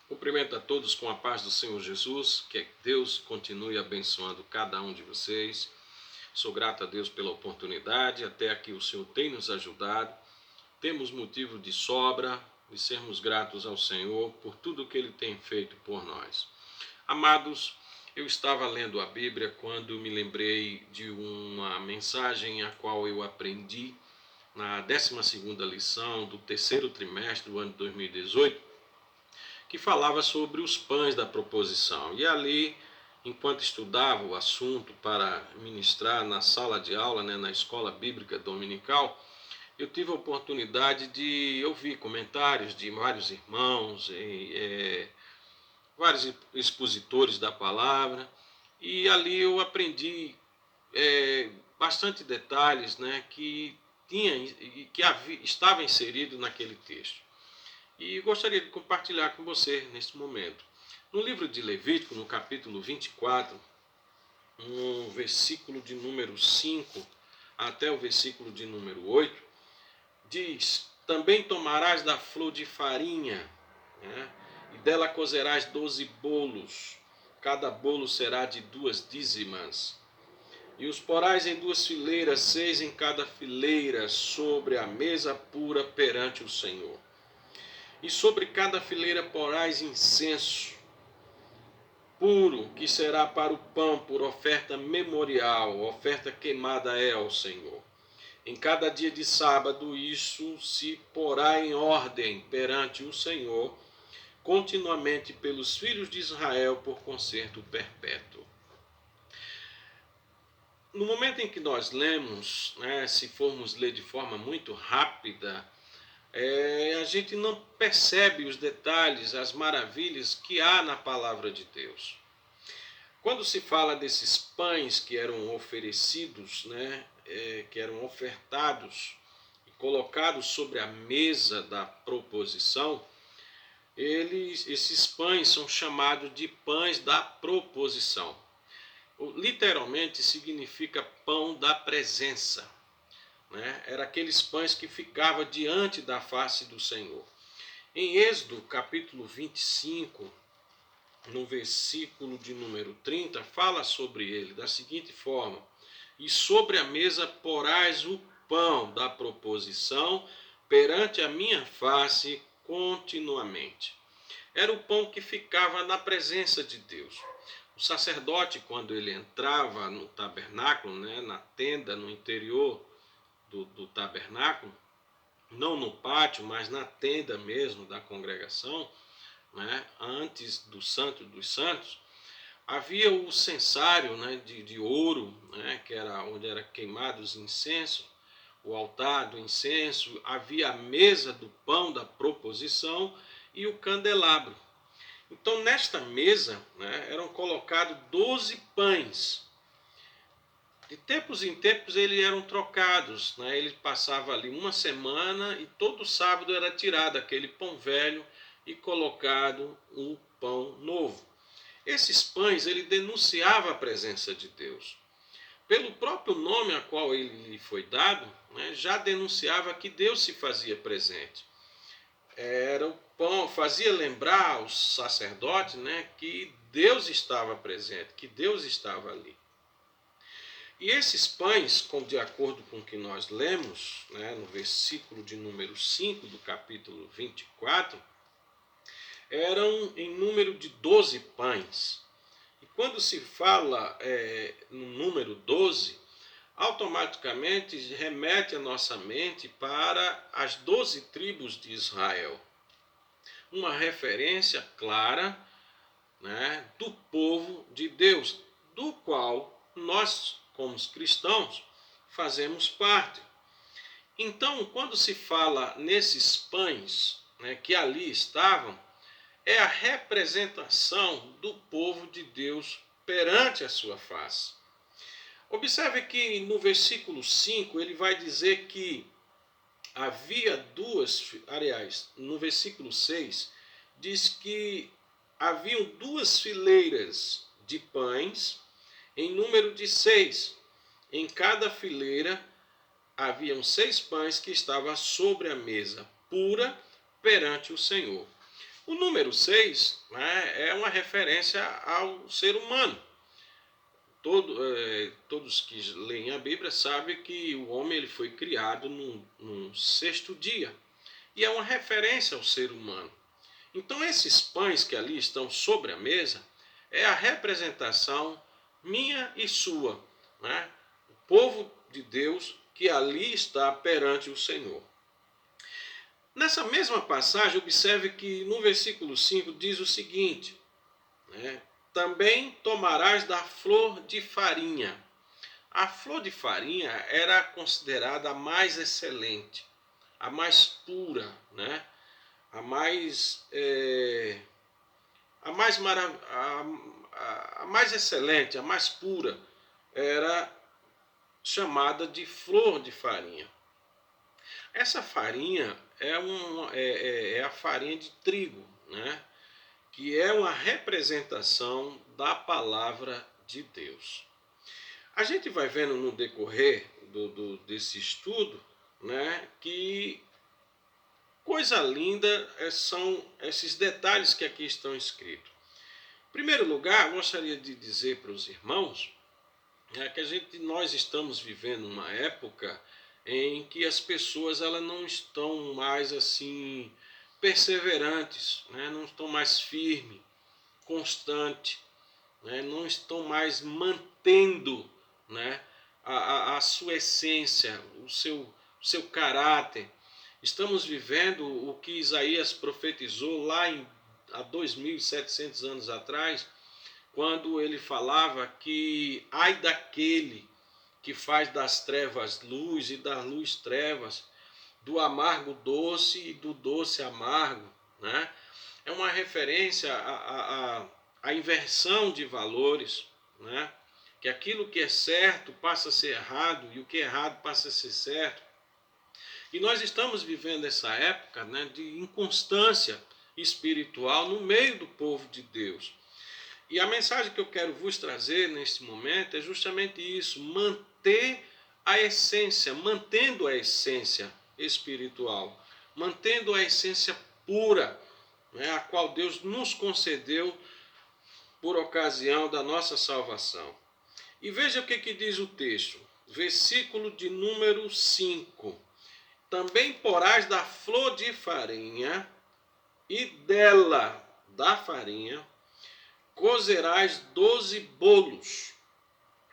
Cumprimento a todos com a paz do Senhor Jesus, que Deus continue abençoando cada um de vocês. Sou grato a Deus pela oportunidade, até aqui o Senhor tem nos ajudado. Temos motivo de sobra de sermos gratos ao Senhor por tudo que Ele tem feito por nós. Amados, eu estava lendo a Bíblia quando me lembrei de uma mensagem a qual eu aprendi na 12ª lição do terceiro trimestre do ano de 2018, que falava sobre os pães da proposição. E ali, enquanto estudava o assunto para ministrar na sala de aula, na escola bíblica dominical, eu tive a oportunidade de ouvir comentários de vários irmãos, vários expositores da palavra, e ali eu aprendi bastante detalhes, que estava inserido naquele texto. E gostaria de compartilhar com você nesse momento. No livro de Levítico, no capítulo 24, no versículo de número 5 até o versículo de número 8, diz: também tomarás da flor de farinha, e dela cozerás 12 bolos, cada bolo será de 2 dízimas. E os porás em 2 fileiras, 6 em cada fileira, sobre a mesa pura perante o Senhor. E sobre cada fileira porás incenso puro, que será para o pão, por oferta memorial, oferta queimada é ao Senhor. Em cada dia de sábado isso se porá em ordem perante o Senhor, continuamente pelos filhos de Israel, por concerto perpétuo. No momento em que nós lemos, se formos ler de forma muito rápida, a gente não percebe os detalhes, as maravilhas que há na palavra de Deus. Quando se fala desses pães que eram oferecidos, que eram ofertados e colocados sobre a mesa da proposição, esses pães são chamados de pães da proposição. Literalmente significa pão da presença. Era aqueles pães que ficavam diante da face do Senhor. Em Êxodo capítulo 25, no versículo de número 30, fala sobre ele da seguinte forma: e sobre a mesa porás o pão da proposição perante a minha face continuamente. Era o pão que ficava na presença de Deus. O sacerdote, quando ele entrava no tabernáculo, na tenda, no interior do tabernáculo, não no pátio, mas na tenda mesmo da congregação, antes do Santo dos Santos, havia o censário de ouro, que era onde era queimado os incensos, o altar do incenso, havia a mesa do pão da proposição e o candelabro. Então, nesta mesa eram colocados 12 pães. De tempos em tempos eles eram trocados, ele passava ali uma semana e todo sábado era tirado aquele pão velho e colocado um pão novo. Esses pães ele denunciava a presença de Deus. Pelo próprio nome a qual ele lhe foi dado, já denunciava que Deus se fazia presente. Era o pão, fazia lembrar aos sacerdotes que Deus estava presente, que Deus estava ali. E esses pães, de acordo com o que nós lemos, no versículo de número 5 do capítulo 24, eram em número de 12 pães. E quando se fala no número 12, automaticamente remete a nossa mente para as 12 tribos de Israel. Uma referência clara do povo de Deus, do qual nós, como cristãos, fazemos parte. Então, quando se fala nesses pães que ali estavam, é a representação do povo de Deus perante a sua face. Observe que no versículo 5 ele vai dizer que havia no versículo 6 diz que haviam 2 fileiras de pães em número de 6. Em cada fileira haviam 6 pães que estavam sobre a mesa pura perante o Senhor. O número 6 né, é uma referência ao ser humano. Todos que leem a Bíblia sabem que o homem ele foi criado num sexto dia. E é uma referência ao ser humano. Então, esses pães que ali estão sobre a mesa é a representação minha e sua, né? O povo de Deus que ali está perante o Senhor. Nessa mesma passagem, observe que no versículo 5 diz o seguinte, né? Também tomarás da flor de farinha. A flor de farinha era considerada a mais excelente, a mais pura, né? a mais a mais a mais excelente, a mais pura, era chamada de flor de farinha. Essa farinha é a farinha de trigo, né? Que é uma representação da palavra de Deus. A gente vai vendo no decorrer desse estudo, né, que coisa linda são esses detalhes que aqui estão escritos. Em primeiro lugar, gostaria de dizer para os irmãos que nós estamos vivendo uma época em que as pessoas elas não estão mais assim perseverantes, né? Não estão mais firmes, constantes, né? Não estão mais mantendo, né? a sua essência, o seu caráter. Estamos vivendo o que Isaías profetizou há 2.700 anos atrás, quando ele falava que ai daquele que faz das trevas luz e da luz trevas, do amargo doce e do doce amargo, né? É uma referência à inversão de valores, né? Que aquilo que é certo passa a ser errado e o que é errado passa a ser certo. E nós estamos vivendo essa época, né, de inconstância espiritual no meio do povo de Deus. E a mensagem que eu quero vos trazer neste momento é justamente isso: manter a essência, mantendo a essência espiritual, mantendo a essência pura, né, a qual Deus nos concedeu por ocasião da nossa salvação. E veja o que diz o texto, versículo de número 5. Também porás da flor de farinha, e dela, da farinha, cozerás 12 bolos,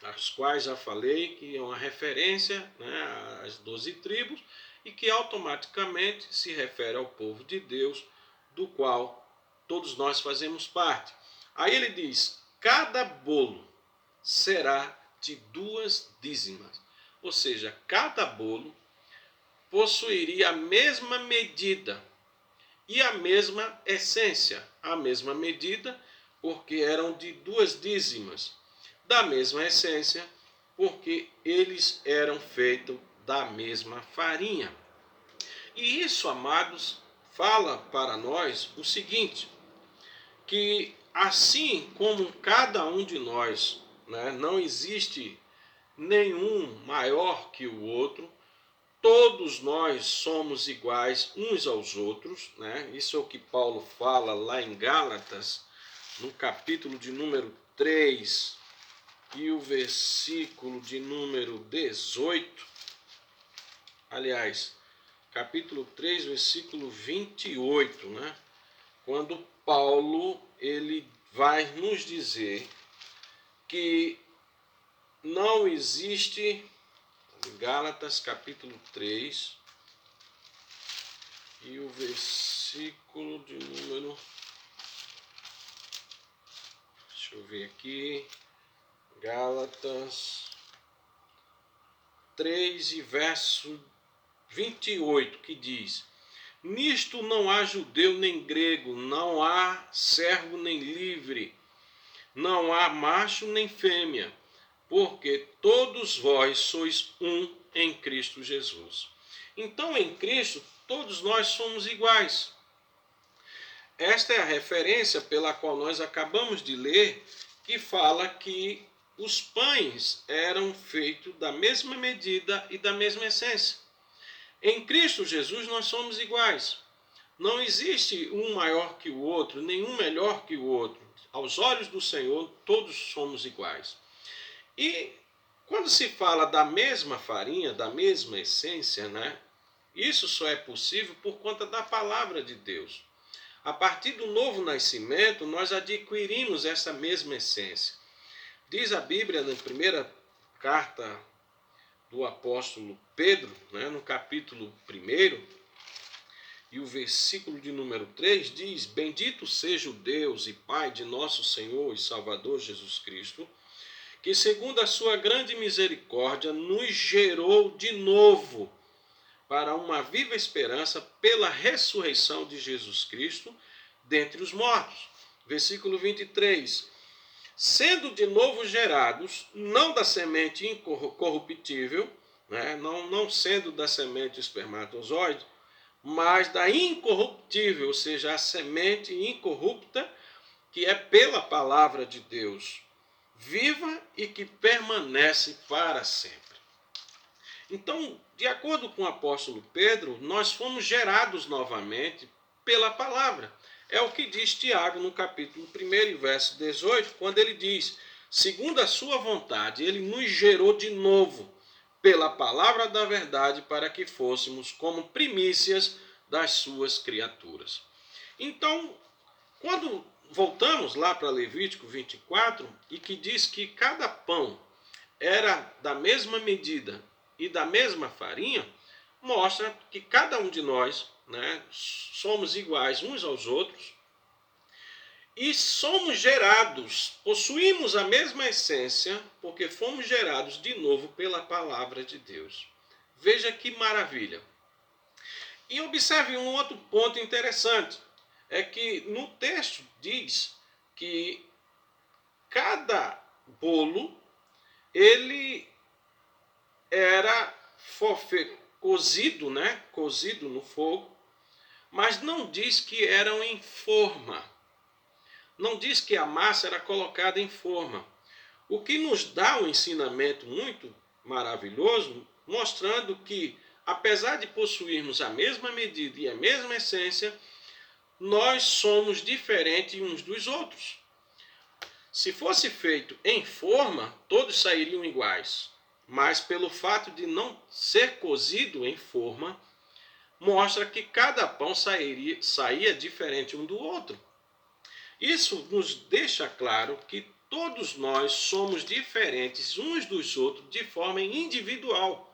as quais já falei que é uma referência, né, às 12 tribos, e que automaticamente se refere ao povo de Deus, do qual todos nós fazemos parte. Aí ele diz, cada bolo será de 2 dízimas, ou seja, cada bolo possuiria a mesma medida e a mesma essência, a mesma medida, porque eram de 2 dízimas, da mesma essência, porque eles eram feitos da mesma farinha. E isso, amados, fala para nós o seguinte, que assim como cada um de nós, né, não existe nenhum maior que o outro, todos nós somos iguais uns aos outros, né? Isso é o que Paulo fala lá em Gálatas, no capítulo de número 3 e o versículo de número 18. Aliás, capítulo 3, versículo 28, né? Quando Paulo ele vai nos dizer que não existe, Gálatas capítulo 3 e o versículo de número, deixa eu ver aqui, Gálatas 3 e verso 28, que diz: nisto não há judeu nem grego, não há servo nem livre, não há macho nem fêmea, porque todos vós sois um em Cristo Jesus. Então, em Cristo, todos nós somos iguais. Esta é a referência pela qual nós acabamos de ler, que fala que os pães eram feitos da mesma medida e da mesma essência. Em Cristo Jesus nós somos iguais. Não existe um maior que o outro, nenhum melhor que o outro. Aos olhos do Senhor, todos somos iguais. E quando se fala da mesma farinha, da mesma essência, né? Isso só é possível por conta da palavra de Deus. A partir do novo nascimento, nós adquirimos essa mesma essência. Diz a Bíblia na primeira carta do apóstolo Pedro, né, no capítulo 1, e o versículo de número 3 diz: Bendito seja o Deus e Pai de nosso Senhor e Salvador Jesus Cristo, que segundo a sua grande misericórdia nos gerou de novo para uma viva esperança pela ressurreição de Jesus Cristo dentre os mortos. Versículo 23. Sendo de novo gerados, não da semente incorruptível, né? não sendo da semente espermatozoide, mas da incorruptível, ou seja, a semente incorrupta, que é pela palavra de Deus, viva e que permanece para sempre. Então, de acordo com o apóstolo Pedro, nós fomos gerados novamente pela palavra. É o que diz Tiago no capítulo 1, verso 18, quando ele diz: segundo a sua vontade, ele nos gerou de novo pela palavra da verdade para que fôssemos como primícias das suas criaturas. Então, quando voltamos lá para Levítico 24, e que diz que cada pão era da mesma medida e da mesma farinha, mostra que cada um de nós, né, somos iguais uns aos outros e somos gerados, possuímos a mesma essência, porque fomos gerados de novo pela palavra de Deus. Veja que maravilha. E observe um outro ponto interessante, é que no texto diz que cada bolo ele era cozido, né? Cozido no fogo, mas não diz que eram em forma. Não diz que a massa era colocada em forma. O que nos dá um ensinamento muito maravilhoso, mostrando que, apesar de possuirmos a mesma medida e a mesma essência, nós somos diferentes uns dos outros. Se fosse feito em forma, todos sairiam iguais. Mas pelo fato de não ser cozido em forma, mostra que cada pão saía diferente um do outro. Isso nos deixa claro que todos nós somos diferentes uns dos outros de forma individual.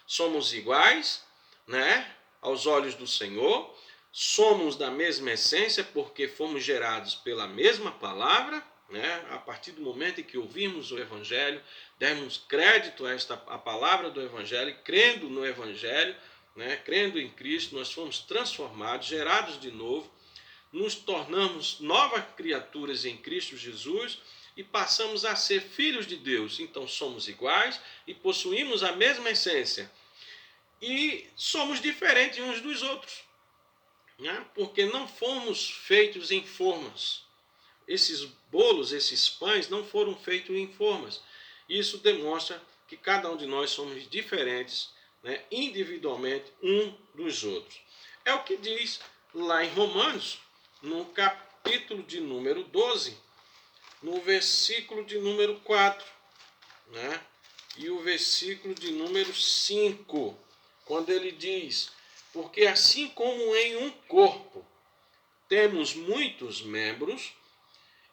Somos iguais, né, aos olhos do Senhor, somos da mesma essência porque fomos gerados pela mesma palavra, né? A partir do momento em que ouvimos o Evangelho, demos crédito a palavra do Evangelho, crendo no Evangelho, né? Crendo em Cristo, nós fomos transformados, gerados de novo, nos tornamos novas criaturas em Cristo Jesus e passamos a ser filhos de Deus. Então somos iguais e possuímos a mesma essência. E somos diferentes uns dos outros, né? Porque não fomos feitos em formas. Esses bolos, esses pães não foram feitos em formas. Isso demonstra que cada um de nós somos diferentes, né, individualmente, um dos outros. É o que diz lá em Romanos, no capítulo de número 12, no versículo de número 4, né, e o versículo de número 5, quando ele diz: porque assim como em um corpo temos muitos membros,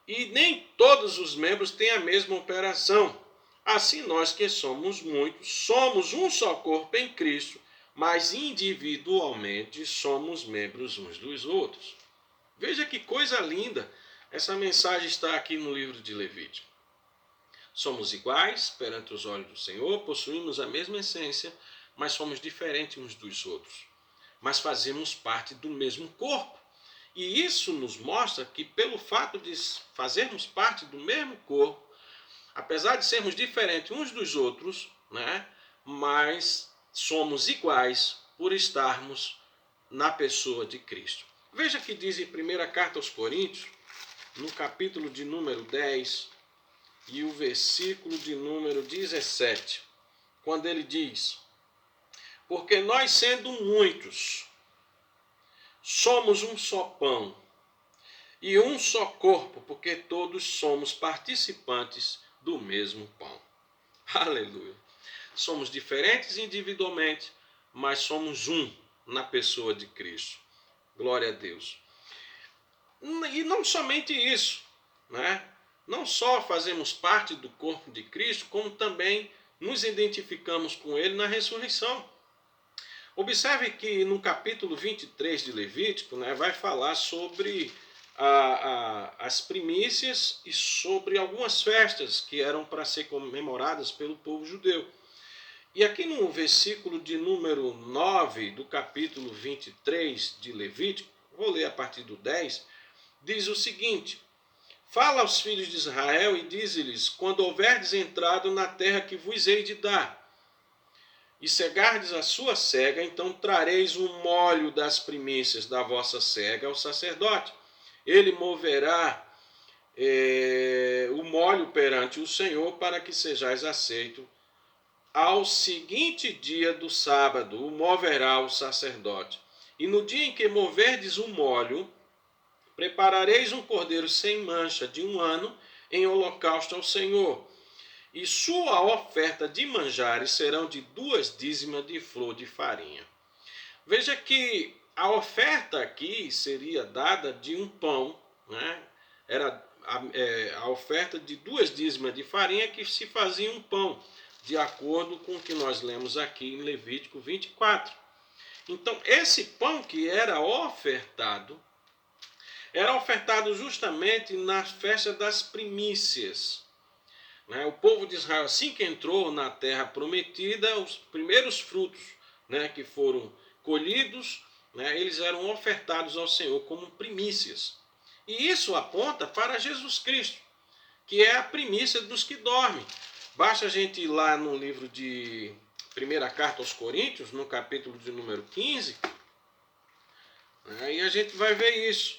e nem todos os membros têm a mesma operação. Assim nós que somos muitos, somos um só corpo em Cristo, mas individualmente somos membros uns dos outros. Veja que coisa linda! Essa mensagem está aqui no livro de Levítico. Somos iguais perante os olhos do Senhor, possuímos a mesma essência, mas somos diferentes uns dos outros. Mas fazemos parte do mesmo corpo. E isso nos mostra que, pelo fato de fazermos parte do mesmo corpo, apesar de sermos diferentes uns dos outros, né, mas somos iguais por estarmos na pessoa de Cristo. Veja que diz em 1 Carta aos Coríntios, no capítulo de número 10 e o versículo de número 17, quando ele diz: porque nós sendo muitos, somos um só pão e um só corpo, porque todos somos participantes do mesmo pão. Aleluia. Somos diferentes individualmente, mas somos um na pessoa de Cristo. Glória a Deus. E não somente isso, né? Não só fazemos parte do corpo de Cristo, como também nos identificamos com Ele na ressurreição. Observe que no capítulo 23 de Levítico, né, vai falar sobre as primícias e sobre algumas festas que eram para ser comemoradas pelo povo judeu. E aqui no versículo de número 9 do capítulo 23 de Levítico, vou ler a partir do 10, diz o seguinte: fala aos filhos de Israel e dize-lhes: quando houverdes entrado na terra que vos hei de dar, e cegardes a sua cega, então trareis o molho das primícias da vossa cega ao sacerdote. Ele moverá o molho perante o Senhor, para que sejais aceito. Ao seguinte dia do sábado, o moverá o sacerdote. E no dia em que moverdes o molho, preparareis um cordeiro sem mancha de 1 ano em holocausto ao Senhor. E sua oferta de manjares serão de 2 dízimas de flor de farinha. Veja que a oferta aqui seria dada de um pão, né? Era a oferta de 2 dízimas de farinha que se fazia um pão, de acordo com o que nós lemos aqui em Levítico 24. Então, esse pão que era ofertado justamente na festa das primícias. O povo de Israel, assim que entrou na terra prometida, os primeiros frutos, que foram colhidos, eles eram ofertados ao Senhor como primícias. E isso aponta para Jesus Cristo, que é a primícia dos que dormem. Basta a gente ir lá no livro de Primeira Carta aos Coríntios, no capítulo de número 15, e a gente vai ver isso.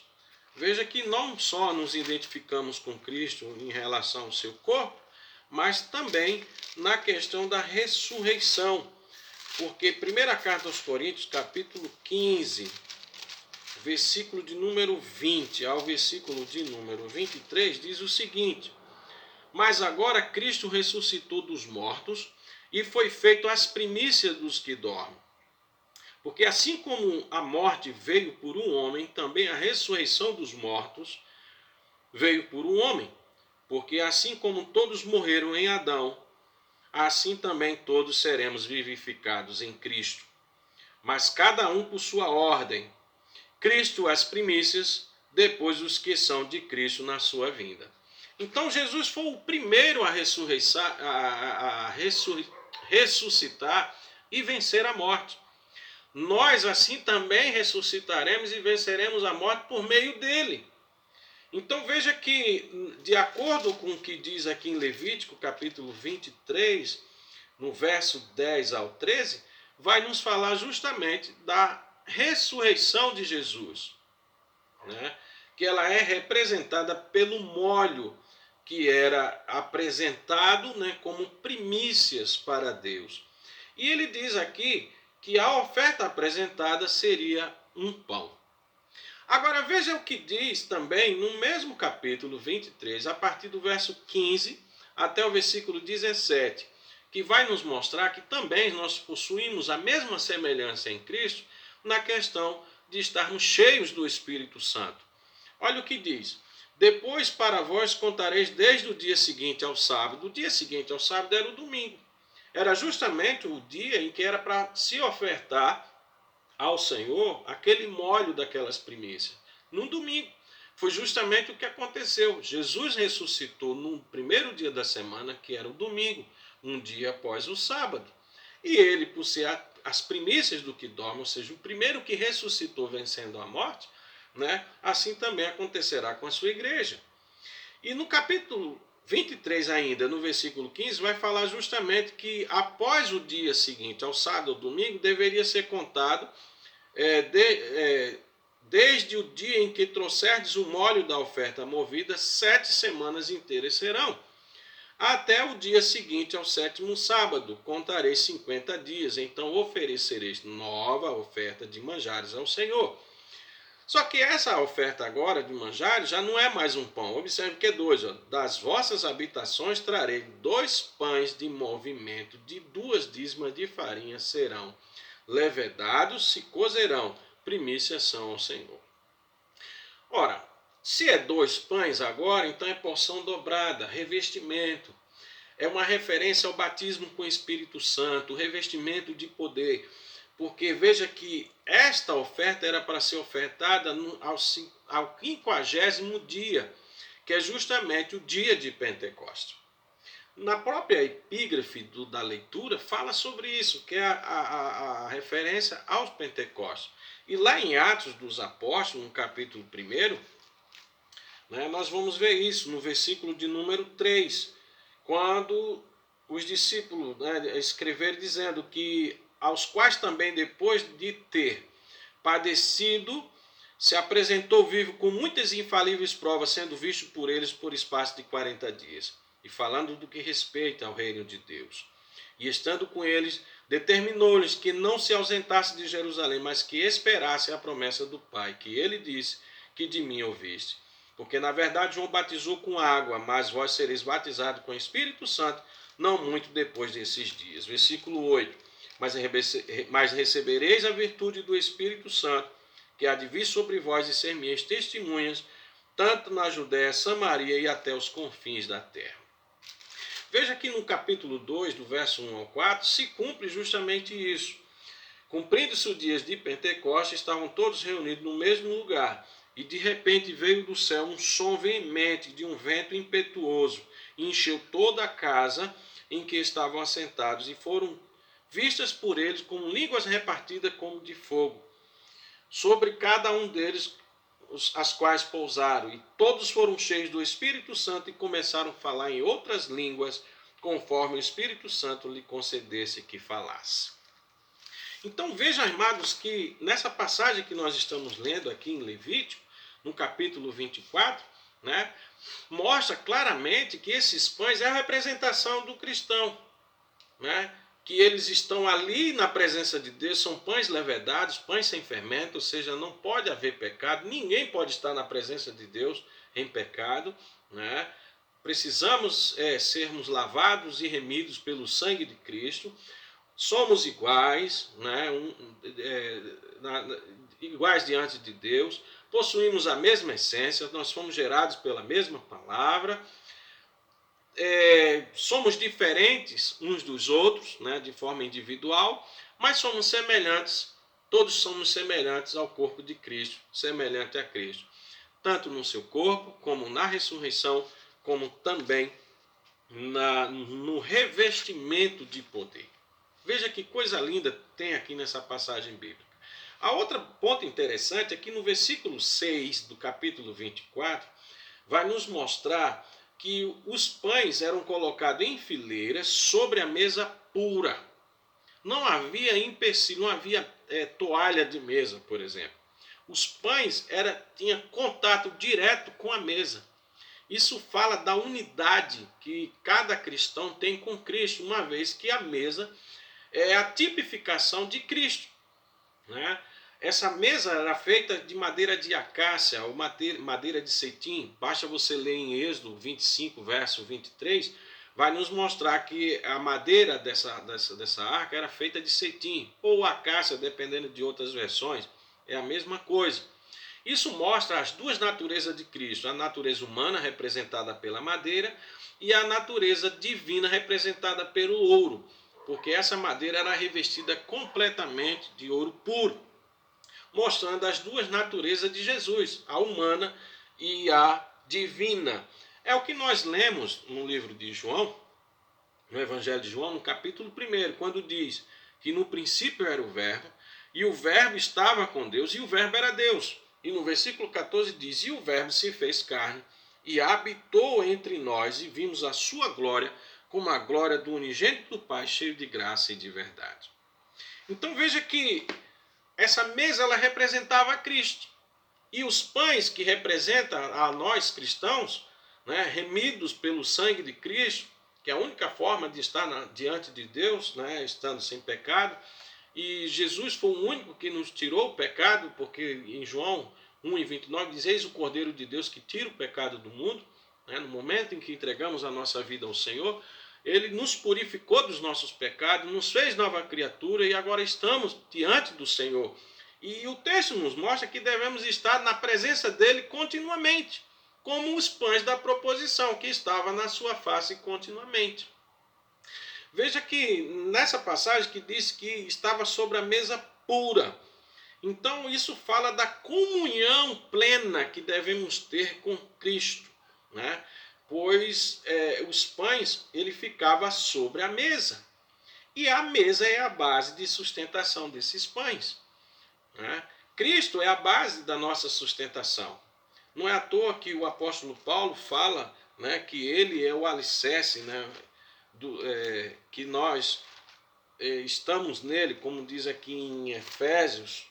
Veja que não só nos identificamos com Cristo em relação ao seu corpo, mas também na questão da ressurreição. Porque 1 Carta aos Coríntios, capítulo 15, versículo de número 20 ao versículo de número 23, diz o seguinte: mas agora Cristo ressuscitou dos mortos e foi feito as primícias dos que dormem. Porque assim como a morte veio por um homem, também a ressurreição dos mortos veio por um homem. Porque assim como todos morreram em Adão, assim também todos seremos vivificados em Cristo. Mas cada um por sua ordem. Cristo as primícias, depois os que são de Cristo na sua vinda. Então Jesus foi o primeiro a ressuscitar e vencer a morte. Nós assim também ressuscitaremos e venceremos a morte por meio dele. Então veja que, de acordo com o que diz aqui em Levítico, capítulo 23, no verso 10 ao 13, vai nos falar justamente da ressurreição de Jesus, que ela é representada pelo molho que era apresentado, como primícias para Deus. E ele diz aqui que a oferta apresentada seria um pão. Agora veja o que diz também no mesmo capítulo 23, a partir do verso 15 até o versículo 17, que vai nos mostrar que também nós possuímos a mesma semelhança em Cristo na questão de estarmos cheios do Espírito Santo. Olha o que diz: depois para vós contareis desde o dia seguinte ao sábado. O dia seguinte ao sábado era o domingo. Era justamente o dia em que era para se ofertar ao Senhor aquele molho daquelas primícias. No domingo. Foi justamente o que aconteceu. Jesus ressuscitou no primeiro dia da semana, que era o domingo, um dia após o sábado. E ele, por ser as primícias do que dorme, ou seja, o primeiro que ressuscitou vencendo a morte, assim também acontecerá com a sua igreja. E no capítulo 23 ainda, no versículo 15, vai falar justamente que após o dia seguinte, ao sábado ou domingo, deveria ser contado desde o dia em que trouxerdes o molho da oferta movida, 7 semanas inteiras serão. Até o dia seguinte, ao 7º sábado, contareis 50 dias, então oferecereis nova oferta de manjares ao Senhor. Só que essa oferta agora de manjares já não é mais um pão. Observe que é dois. Ó. Das vossas habitações trarei 2 pães de movimento, de 2 dízimos de farinha serão levedados, se cozerão. Primícias são ao Senhor. Ora, se é 2 pães agora, então é porção dobrada, revestimento. É uma referência ao batismo com o Espírito Santo, o revestimento de poder. Porque veja que esta oferta era para ser ofertada ao 50º dia, que é justamente o dia de Pentecostes. Na própria epígrafe da leitura fala sobre isso, que é a referência aos Pentecostes. E lá em Atos dos Apóstolos, no capítulo 1, né, nós vamos ver isso no versículo de número 3, quando os discípulos, né, escreveram dizendo que aos quais também depois de ter padecido, se apresentou vivo com muitas e infalíveis provas, sendo visto por eles por espaço de 40 dias, e falando do que respeita ao reino de Deus. E estando com eles, determinou-lhes que não se ausentasse de Jerusalém, mas que esperasse a promessa do Pai, que ele disse que de mim ouviste. Porque na verdade João batizou com água, mas vós sereis batizados com o Espírito Santo, não muito depois desses dias. Versículo 8. Mas recebereis a virtude do Espírito Santo, que há de vir sobre vós e ser minhas testemunhas, tanto na Judéia, Samaria e até os confins da terra. Veja que no capítulo 2, do verso 1 ao 4, se cumpre justamente isso. Cumprindo-se os dias de Pentecostes, estavam todos reunidos no mesmo lugar, e de repente veio do céu um som veemente de um vento impetuoso, e encheu toda a casa em que estavam assentados, e foram vistas por eles como línguas repartidas como de fogo, sobre cada um deles, as quais pousaram, e todos foram cheios do Espírito Santo e começaram a falar em outras línguas, conforme o Espírito Santo lhe concedesse que falasse. Então vejam, amados, que nessa passagem que nós estamos lendo aqui em Levítico, no capítulo 24, né, mostra claramente que esses pães é a representação do cristão, né, que eles estão ali na presença de Deus, são pães levedados, pães sem fermento, ou seja, não pode haver pecado, ninguém pode estar na presença de Deus em pecado, né? Precisamos sermos lavados e remidos pelo sangue de Cristo, somos iguais, né? Iguais diante de Deus, possuímos a mesma essência, nós fomos gerados pela mesma palavra, somos diferentes uns dos outros, né, de forma individual, mas somos semelhantes, todos somos semelhantes ao corpo de Cristo, semelhante a Cristo, tanto no seu corpo, como na ressurreição, como também no revestimento de poder. Veja que coisa linda tem aqui nessa passagem bíblica. A outra ponto interessante é que no versículo 6 do capítulo 24, vai nos mostrar que os pães eram colocados em fileiras sobre a mesa pura. Não havia empecilho, não havia toalha de mesa, por exemplo. Os pães tinham contato direto com a mesa. Isso fala da unidade que cada cristão tem com Cristo, uma vez que a mesa é a tipificação de Cristo, né? Essa mesa era feita de madeira de acácia ou madeira de cetim. Basta você ler em Êxodo 25, verso 23, vai nos mostrar que a madeira dessa arca era feita de cetim ou acácia, dependendo de outras versões. É a mesma coisa. Isso mostra as duas naturezas de Cristo, a natureza humana representada pela madeira e a natureza divina representada pelo ouro, porque essa madeira era revestida completamente de ouro puro, mostrando as duas naturezas de Jesus, a humana e a divina. É o que nós lemos no livro de João, no Evangelho de João, no capítulo 1, quando diz que no princípio era o Verbo, e o Verbo estava com Deus, e o Verbo era Deus. E no versículo 14 diz, e o Verbo se fez carne, e habitou entre nós, e vimos a sua glória, como a glória do unigênito do Pai, cheio de graça e de verdade. Então veja que essa mesa ela representava a Cristo. E os pães que representam a nós cristãos, né, remidos pelo sangue de Cristo, que é a única forma de estar diante de Deus, né, estando sem pecado. E Jesus foi o único que nos tirou o pecado, porque em João 1:29 diz: eis o Cordeiro de Deus que tira o pecado do mundo. No momento em que entregamos a nossa vida ao Senhor, Ele nos purificou dos nossos pecados, nos fez nova criatura e agora estamos diante do Senhor. E o texto nos mostra que devemos estar na presença dEle continuamente, como os pães da proposição, que estava na sua face continuamente. Veja que nessa passagem que diz que estava sobre a mesa pura. Então isso fala da comunhão plena que devemos ter com Cristo, né? Pois os pães ele ficava sobre a mesa e a mesa é a base de sustentação desses pães, né? Cristo é a base da nossa sustentação. Não é à toa que o apóstolo Paulo fala, né, que ele é o alicerce, né, que nós estamos nele, como diz aqui em Efésios.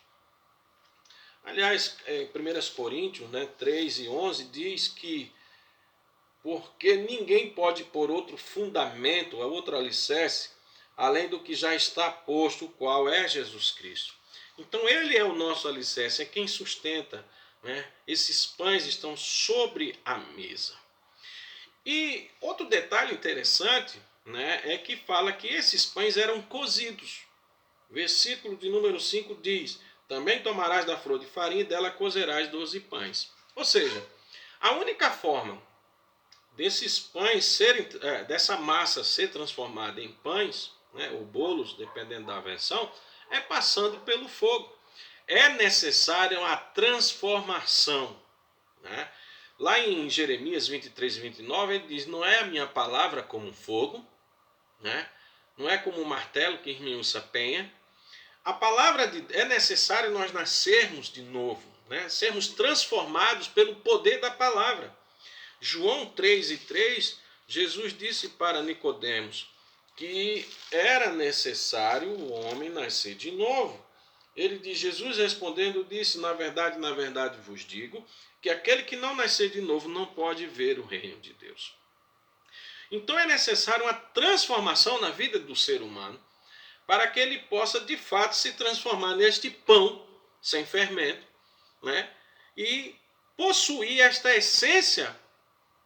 Aliás, em 1 Coríntios, 3:11, diz que porque ninguém pode pôr outro fundamento, outro alicerce, além do que já está posto, o qual é Jesus Cristo. Então ele é o nosso alicerce, é quem sustenta, né? Esses pães estão sobre a mesa. E outro detalhe interessante, né, é que fala que esses pães eram cozidos. Versículo de número 5 diz: também tomarás da flor de farinha e dela cozerás 12 pães. Ou seja, a única forma desses pães serem, dessa massa ser transformada em pães, né, ou bolos, dependendo da versão, é passando pelo fogo. É necessária a transformação, né? Lá em Jeremias 23:29 ele diz: não é a minha palavra como fogo, né? Não é como um martelo que esmiuça a penha. A palavra é necessário nós nascermos de novo, né? Sermos transformados pelo poder da palavra. João 3:3, Jesus disse para Nicodemos que era necessário o homem nascer de novo. Ele diz: Jesus respondendo disse: na verdade vos digo que aquele que não nascer de novo não pode ver o reino de Deus. Então é necessário uma transformação na vida do ser humano para que ele possa de fato se transformar neste pão sem fermento, né? E possuir esta essência,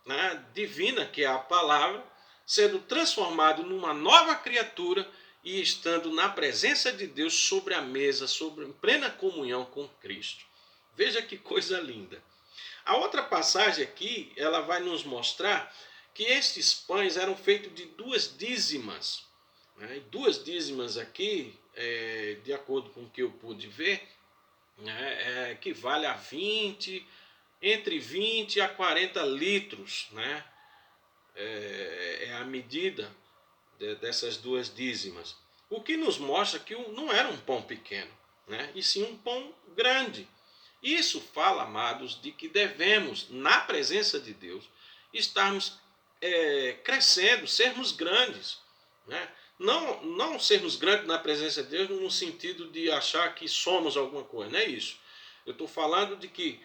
né, divina, que é a palavra, sendo transformado numa nova criatura e estando na presença de Deus sobre a mesa, em plena comunhão com Cristo. Veja que coisa linda. A outra passagem aqui, ela vai nos mostrar que estes pães eram feitos de 2 dízimas. Né? 2 dízimas aqui, de acordo com o que eu pude ver, né, equivale a entre 20 a 40 litros, né? É a medida dessas 2 dízimas. O que nos mostra que não era um pão pequeno, né? E sim um pão grande. Isso fala, amados, de que devemos, na presença de Deus, estarmos crescendo, sermos grandes, né? Não sermos grandes na presença de Deus no sentido de achar que somos alguma coisa, não é isso. Eu estou falando de que,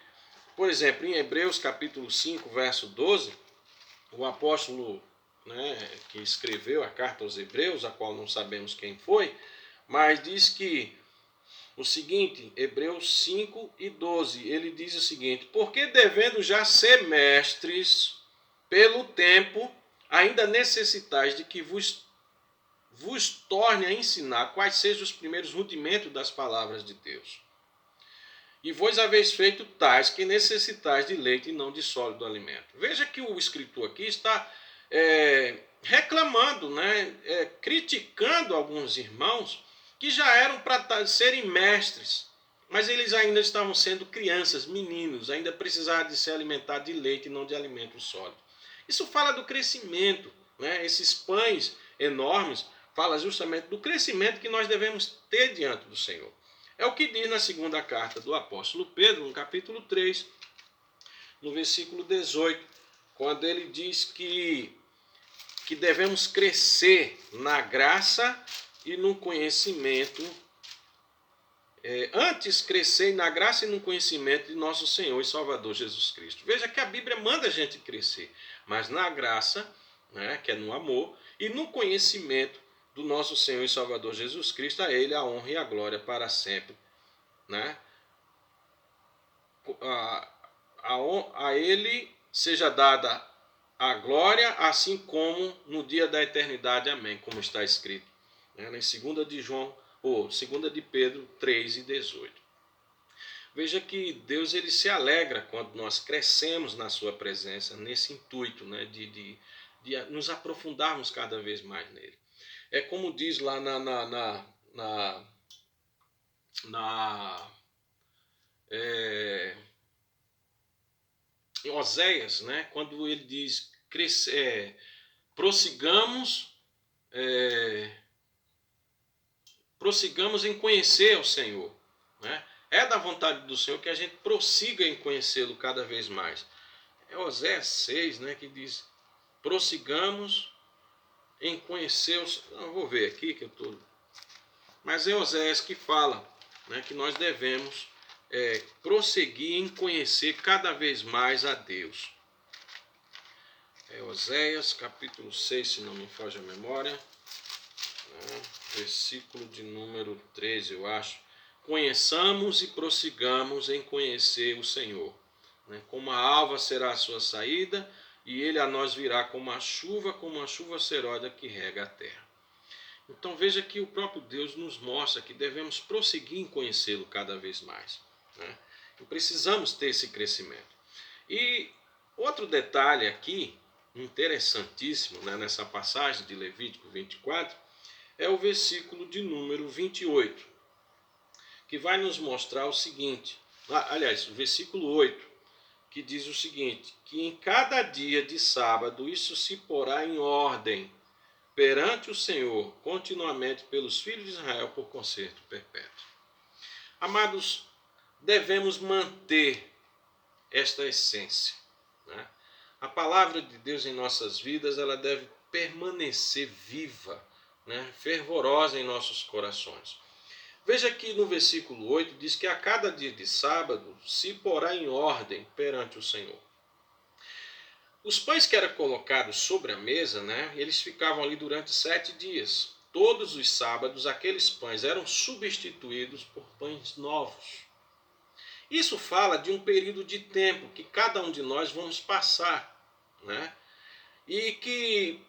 por exemplo, em Hebreus capítulo 5, verso 12, o apóstolo, né, que escreveu a carta aos Hebreus, a qual não sabemos quem foi, mas diz que o seguinte, Hebreus 5:12, ele diz o seguinte: porque devendo já ser mestres pelo tempo, ainda necessitais de que vos torne a ensinar quais sejam os primeiros rudimentos das palavras de Deus. E vós haveis feito tais que necessitais de leite e não de sólido alimento. Veja que o escritor aqui está reclamando, né, criticando alguns irmãos que já eram para serem mestres, mas eles ainda estavam sendo crianças, meninos, ainda precisavam de ser alimentados de leite e não de alimento sólido. Isso fala do crescimento, né? Esses pães enormes fala justamente do crescimento que nós devemos ter diante do Senhor. É o que diz na segunda carta do apóstolo Pedro, no capítulo 3, no versículo 18, quando ele diz que devemos crescer na graça e no conhecimento, antes crescer na graça e no conhecimento de nosso Senhor e Salvador Jesus Cristo. Veja que a Bíblia manda a gente crescer, mas na graça, né, que é no amor, e no conhecimento do nosso Senhor e Salvador Jesus Cristo, a Ele a honra e a glória para sempre, né? a ele seja dada a glória, assim como no dia da eternidade. Amém, como está escrito, né, em 2 de João, ou 2 de Pedro 3:18. Veja que Deus ele se alegra quando nós crescemos na sua presença, nesse intuito, né, de nos aprofundarmos cada vez mais nele. É como diz lá na, na é, em Oséias, né, quando ele diz, prossigamos, é, prossigamos em conhecer o Senhor. Né? É da vontade do Senhor que a gente prossiga em conhecê-lo cada vez mais. É Oséias 6, né, que diz, prossigamos em conhecer o Senhor. Não, vou ver aqui que eu estou... Mas é Oséias que fala, né, que nós devemos prosseguir em conhecer cada vez mais a Deus. É Oséias capítulo 6, se não me foge a memória, né, versículo de número 13, eu acho. Conheçamos e prossigamos em conhecer o Senhor. Né? Como a alva será a sua saída, e ele a nós virá como a chuva seródia que rega a terra. Então veja que o próprio Deus nos mostra que devemos prosseguir em conhecê-lo cada vez mais. Né? E precisamos ter esse crescimento. E outro detalhe aqui, interessantíssimo, né, nessa passagem de Levítico 24, é o versículo de número 28, que vai nos mostrar o seguinte, aliás, o versículo 8, que diz o seguinte, que em cada dia de sábado isso se porá em ordem perante o Senhor, continuamente pelos filhos de Israel, por concerto perpétuo. Amados, devemos manter esta essência. Né? A palavra de Deus em nossas vidas, ela deve permanecer viva, né? Fervorosa em nossos corações. Veja que no versículo 8 diz que a cada dia de sábado se porá em ordem perante o Senhor. Os pães que eram colocados sobre a mesa, né, eles ficavam ali durante 7 dias. Todos os sábados, aqueles pães eram substituídos por pães novos. Isso fala de um período de tempo que cada um de nós vamos passar. Né? E que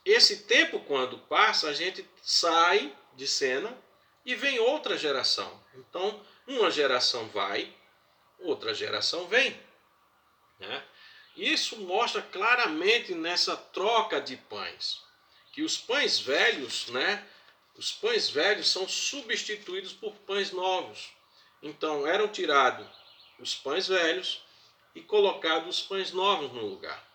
esse tempo, quando passa, a gente sai de cena e vem outra geração. Então, uma geração vai, outra geração vem. Né? Isso mostra claramente nessa troca de pães, que os pães velhos, né, os pães velhos são substituídos por pães novos. Então eram tirados os pães velhos e colocados os pães novos no lugar.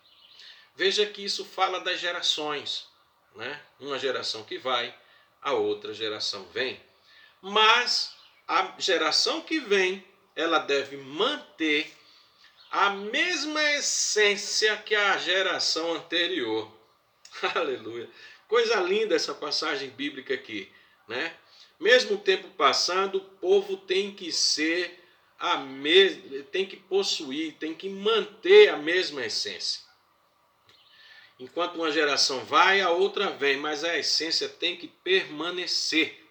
Veja que isso fala das gerações, né? Uma geração que vai, a outra geração vem. Mas a geração que vem, ela deve manter a mesma essência que a geração anterior. Aleluia. Coisa linda essa passagem bíblica aqui, né? Mesmo o tempo passando, o povo tem que ser tem que possuir, tem que manter a mesma essência. Enquanto uma geração vai, a outra vem, mas a essência tem que permanecer,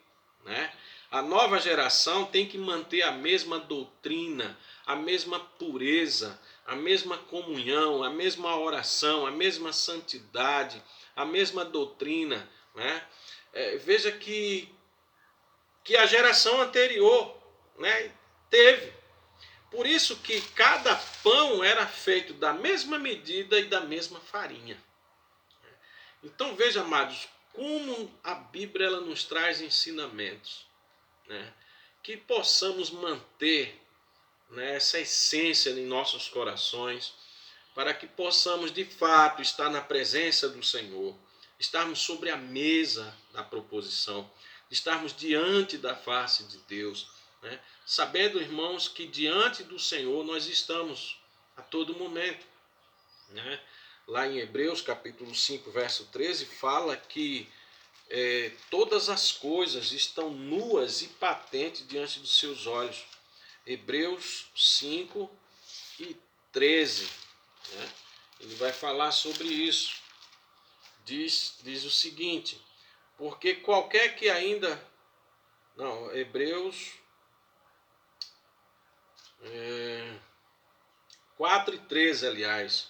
né? A nova geração tem que manter a mesma doutrina, a mesma pureza, a mesma comunhão, a mesma oração, a mesma santidade, a mesma doutrina. Né? Veja que a geração anterior, né, teve. Por isso que cada pão era feito da mesma medida e da mesma farinha. Então veja, amados, como a Bíblia ela nos traz ensinamentos. Né, que possamos manter, né, essa essência em nossos corações, para que possamos de fato estar na presença do Senhor, estarmos sobre a mesa da proposição, estarmos diante da face de Deus, né, sabendo, irmãos, que diante do Senhor nós estamos a todo momento. Né? Lá em Hebreus capítulo 5, verso 13, fala que todas as coisas estão nuas e patentes diante dos seus olhos. Hebreus 5 e 13. Né? Ele vai falar sobre isso. Diz o seguinte, porque qualquer que ainda... Não, Hebreus... 4:13, aliás.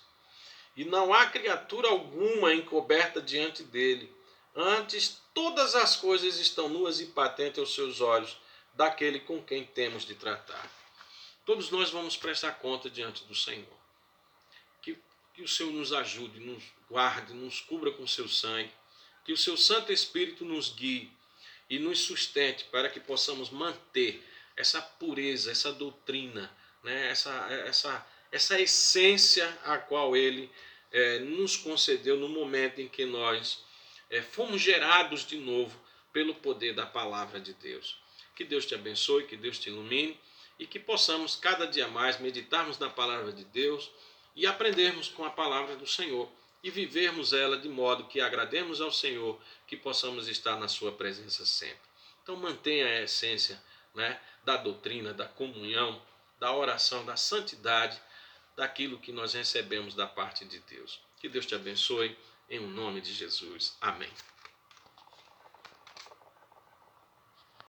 E não há criatura alguma encoberta diante dele. Antes, todas as coisas estão nuas e patentes aos seus olhos, daquele com quem temos de tratar. Todos nós vamos prestar conta diante do Senhor. Que o Senhor nos ajude, nos guarde, nos cubra com seu sangue. Que o seu Santo Espírito nos guie e nos sustente para que possamos manter essa pureza, essa doutrina, né? essa essência a qual Ele nos concedeu no momento em que nós fomos gerados de novo pelo poder da palavra de Deus. Que Deus te abençoe, que Deus te ilumine e que possamos cada dia mais meditarmos na palavra de Deus e aprendermos com a palavra do Senhor e vivermos ela de modo que agrademos ao Senhor, que possamos estar na sua presença sempre. Então mantenha a essência, né, da doutrina, da comunhão, da oração, da santidade, daquilo que nós recebemos da parte de Deus. Que Deus te abençoe, em nome de Jesus. Amém.